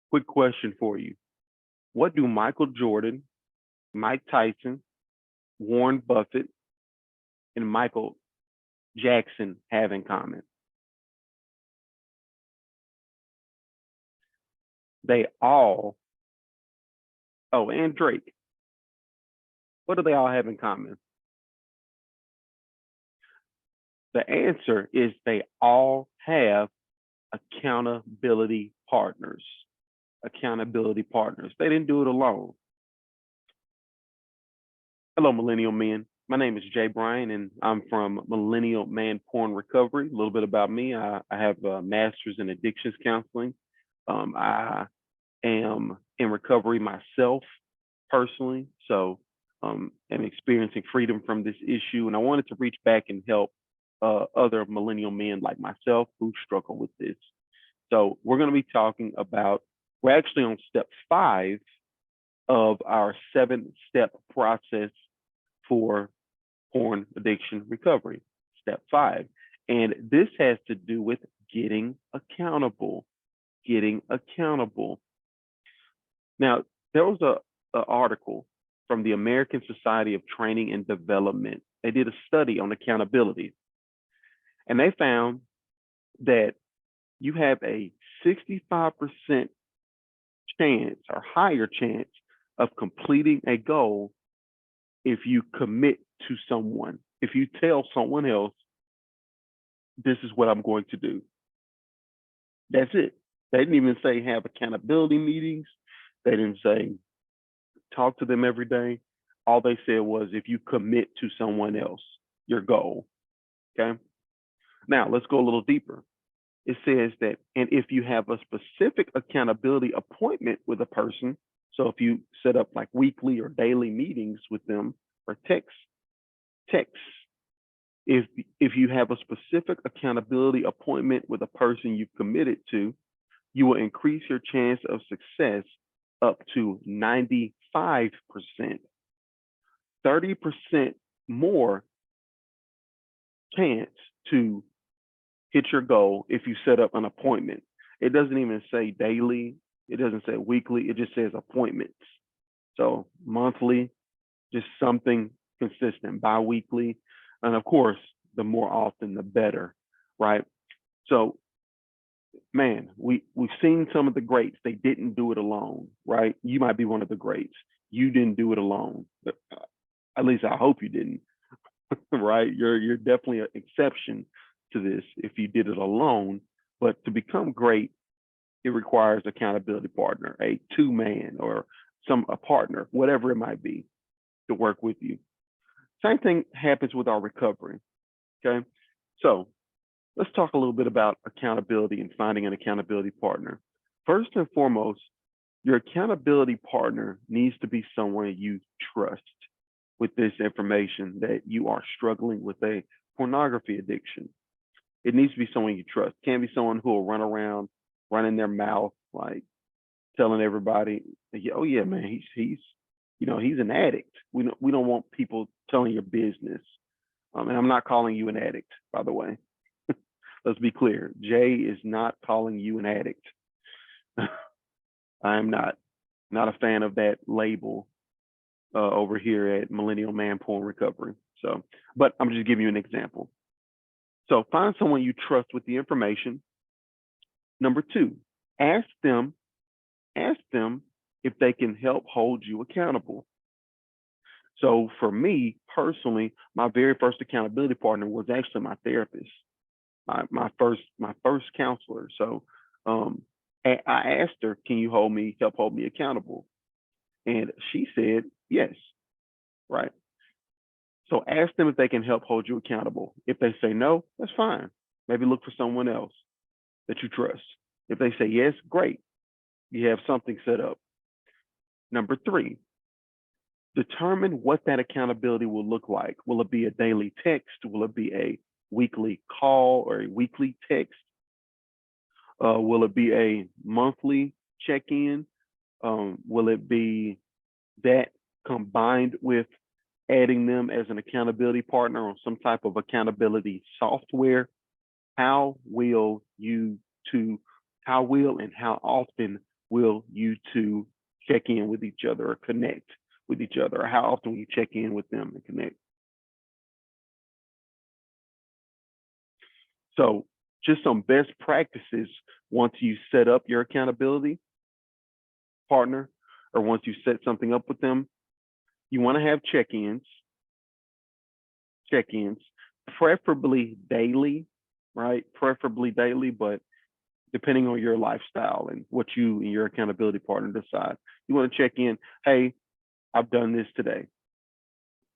Quick question for you. What do Michael Jordan, Mike Tyson, Warren Buffett, and Michael Jackson have in common? They all, oh, and Drake. What do they all have in common? The answer is they all have accountability partners. Accountability partners. They didn't do it alone. Hello, Millennial Men. My name is Jay Bryan, and I'm from Millennial Man Porn Recovery. A little bit about me. I have a master's in addictions counseling. I am in recovery myself personally, so am experiencing freedom from this issue. And I wanted to reach back and help other millennial men like myself who struggle with this. So we're going to be talking about, we're actually on step 5 of our 7-step process for porn addiction recovery, step 5. And this has to do with getting accountable, getting accountable. Now, there was an article from the American Society of Training and Development. They did a study on accountability, and they found that you have a 65% chance or higher chance of completing a goal if you commit to someone. If you tell someone else, this is what I'm going to do. That's it. They didn't even say have accountability meetings. They didn't say talk to them every day. All they said was if you commit to someone else, your goal. Okay. Now let's go a little deeper. It says that, and if you have a specific accountability appointment with a person, so if you set up like weekly or daily meetings with them or texts, if you have a specific accountability appointment with a person you've committed to, you will increase your chance of success up to 95%, 30% more chance to hit your goal if you set up an appointment. It doesn't even say daily. It doesn't say weekly. It just says appointments. So monthly, just something consistent, bi-weekly. And of course, the more often, the better, right? So, man, we've seen some of the greats. They didn't do it alone, right? You might be one of the greats. You didn't do it alone. At least I hope you didn't, right? You're definitely an exception to this if you did it alone. But to become great, it requires accountability partner, a 2-man or a partner, whatever it might be, to work with you. Same thing happens with our recovery. Okay. So let's talk a little bit about accountability and finding an accountability partner. First and foremost, your accountability partner needs to be someone you trust with this information that you are struggling with a pornography addiction. It needs to be someone you trust. Can't be someone who will run around, running their mouth, like telling everybody, "Oh yeah, man, he's he's an addict." We don't want people telling your business. And I'm not calling you an addict, by the way. Let's be clear. Jay is not calling you an addict. I'm not a fan of that label over here at Millennial Man Porn Recovery. So, but I'm just giving you an example. So find someone you trust with the information. Number 2, ask them if they can help hold you accountable. So for me personally, my very first accountability partner was actually my therapist, my first counselor. So I asked her, "Can you help hold me accountable?" And she said yes. Right. So ask them if they can help hold you accountable. If they say no, that's fine. Maybe look for someone else that you trust. If they say yes, great. You have something set up. Number 3, determine what that accountability will look like. Will it be a daily text? Will it be a weekly call or a weekly text? Will it be a monthly check-in? Will it be that combined with adding them as an accountability partner on some type of accountability software? How will and how often will you two check in with each other or connect with each other, or how often will you check in with them and connect? So just some best practices once you set up your accountability partner, or once you set something up with them, you want to have check-ins, preferably daily, right? Preferably daily, but depending on your lifestyle and what you and your accountability partner decide. You want to check in, hey, I've done this today.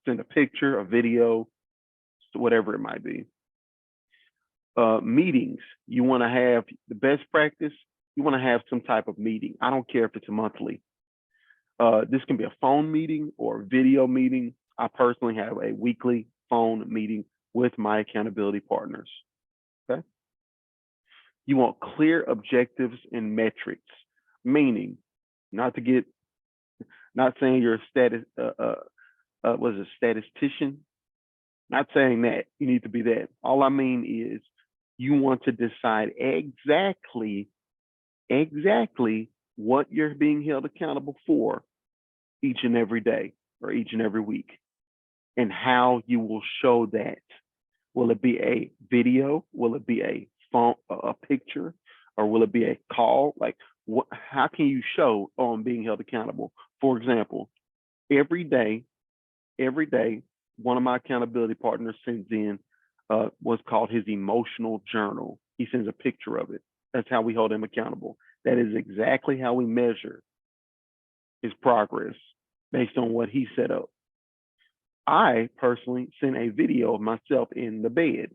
Send a picture, a video, whatever it might be. Meetings, you want to have the best practice, you want to have some type of meeting. I don't care if it's monthly. This can be a phone meeting or a video meeting. I personally have a weekly phone meeting with my accountability partners. Okay. You want clear objectives and metrics, meaning not saying you're was a statistician. Not saying that you need to be that. All I mean is you want to decide exactly what you're being held accountable for each and every day or each and every week, and how you will show that. Will it be a video? Will it be a phone, a picture, or will it be a call? Like, what? How can you show on being held accountable? For example, every day, one of my accountability partners sends in what's called his emotional journal. He sends a picture of it. That's how we hold him accountable. That is exactly how we measure his progress based on what he set up. I personally send a video of myself in the bed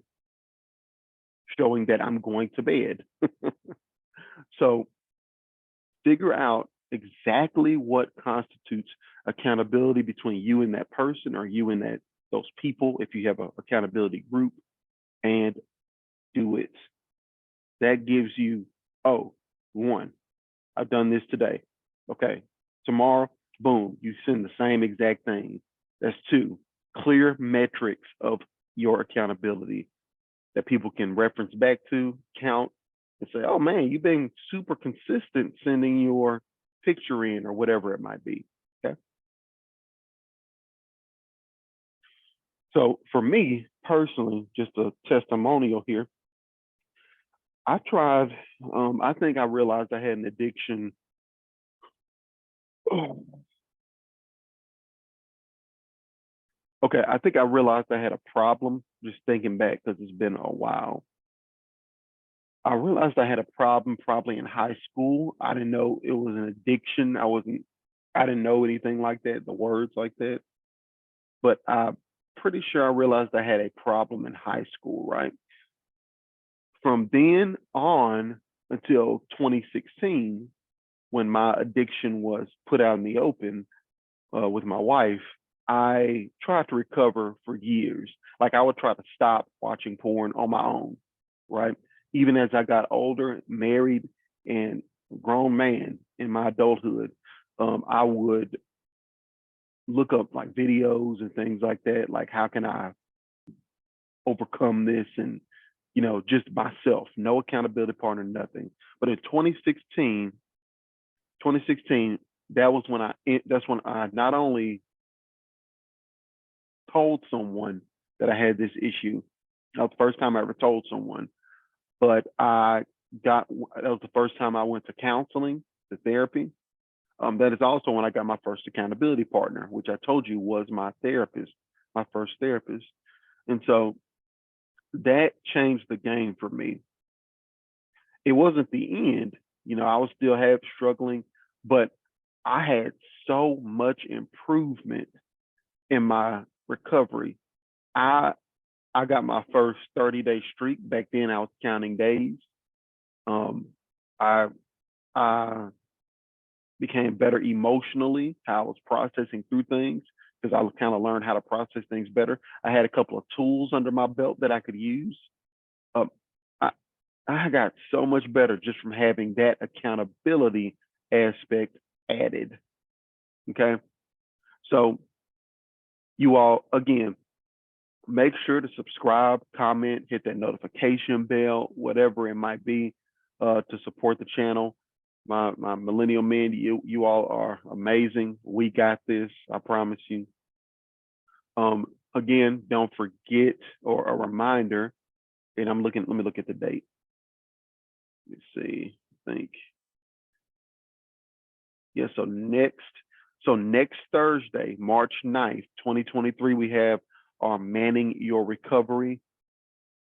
showing that I'm going to bed. So figure out exactly what constitutes accountability between you and that person, or you and those people, if you have an accountability group, and do it. That gives you, oh, one, I've done this today. Okay, tomorrow, boom, you send the same exact thing. That's two, clear metrics of your accountability that people can reference back to, count, and say, oh man, you've been super consistent sending your picture in, or whatever it might be. Okay. So for me personally, just a testimonial here, I tried, I think I realized I had an addiction. Okay, I think I realized I had a problem just thinking back, because it's been a while. I realized I had a problem probably in high school. I didn't know it was an addiction. I didn't know anything like that, the words like that. But I'm pretty sure I realized I had a problem in high school, right? From then on until 2016, when my addiction was put out in the open with my wife, I tried to recover for years. Like, I would try to stop watching porn on my own, right? Even as I got older, married, and grown man in my adulthood, I would look up like videos and things like that. Like, how can I overcome this? And, just myself, no accountability partner, nothing. But in 2016, that's when I not only told someone that I had this issue. That was the first time I ever told someone. But that was the first time I went to counseling, to therapy. That is also when I got my first accountability partner, which I told you was my therapist, my first therapist. And so that changed the game for me. It wasn't the end. I was still struggling, but I had so much improvement in my recovery. I got my first 30-day streak. Back then I was counting days. I I became better emotionally, how I was processing through things, because I kind of learned how to process things better. I had a couple of tools under my belt that I could use. Um, I, I got so much better just from having that accountability aspect added. Okay. So you all, again, make sure to subscribe, comment, hit that notification bell, whatever it might be, to support the channel. my millennial men, you all are amazing. We got this, I promise you. Again, don't forget, or a reminder, and let me look at the date. Let's see, I think. Yeah, so next Thursday, March 9th, 2023, we have our Manning Your Recovery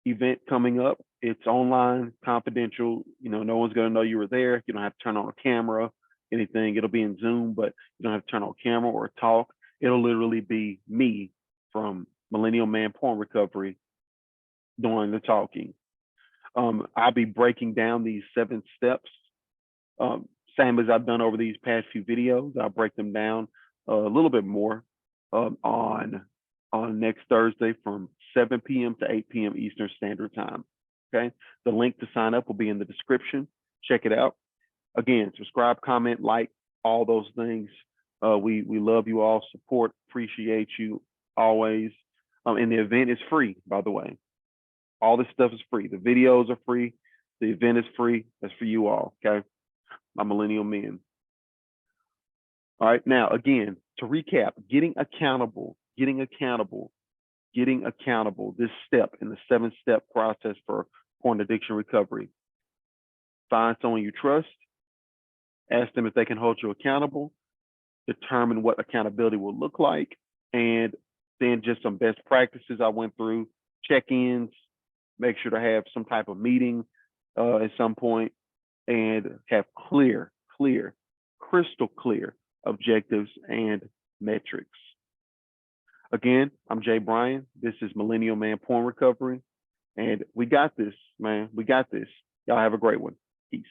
event coming up. It's online, confidential. No one's going to know you were there. You don't have to turn on a camera, anything. It'll be in Zoom, but you don't have to turn on a camera or talk. It'll literally be me from Millennial Man Porn Recovery doing the talking. I'll be breaking down these 7 steps, same as I've done over these past few videos. I'll break them down a little bit more on next Thursday from 7 p.m. to 8 p.m. Eastern Standard Time. Okay, the link to sign up will be in the description. Check it out. Again, subscribe, comment, like, all those things. We love you all, support, appreciate you always. And the event is free, by the way. All this stuff is free. The videos are free. The event is free. That's for you all. Okay, my millennial men. All right, now again, to recap, getting accountable, this step in the 7-step process for porn addiction recovery. Find someone you trust, ask them if they can hold you accountable, determine what accountability will look like, and then just some best practices I went through, check-ins, make sure to have some type of meeting at some point, and have crystal clear objectives and metrics. Again, I'm Jay Bryan. This is Millennial Man Porn Recovery. And we got this, man. We got this. Y'all have a great one. Peace.